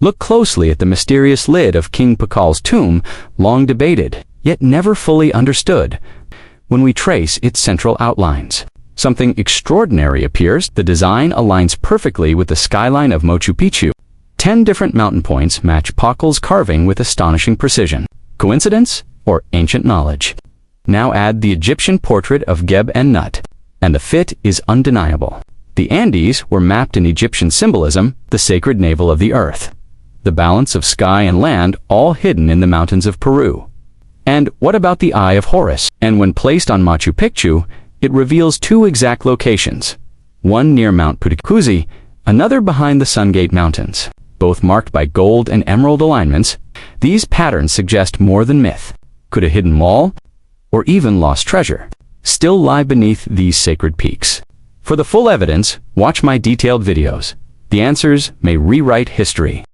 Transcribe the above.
Look closely at the mysterious lid of King Pakal's tomb, long debated, yet never fully understood. When we trace its central outlines, something extraordinary appears. The design aligns perfectly with the skyline of Machu Picchu. 10 different mountain points match Pakal's carving with astonishing precision. Coincidence or ancient knowledge? Now add the Egyptian portrait of Geb and Nut, and the fit is undeniable. The Andes were mapped in Egyptian symbolism, the sacred navel of the earth. The balance of sky and land, all hidden in the mountains of Peru. And what about the Eye of Horus? And when placed on Machu Picchu, it reveals 2 exact locations. One near Mount Picchu, another behind the Sungate Mountains, both marked by gold and emerald alignments. These patterns suggest more than myth. Could a hidden wall, or even lost treasure, still lie beneath these sacred peaks? For the full evidence, watch my detailed videos. The answers may rewrite history.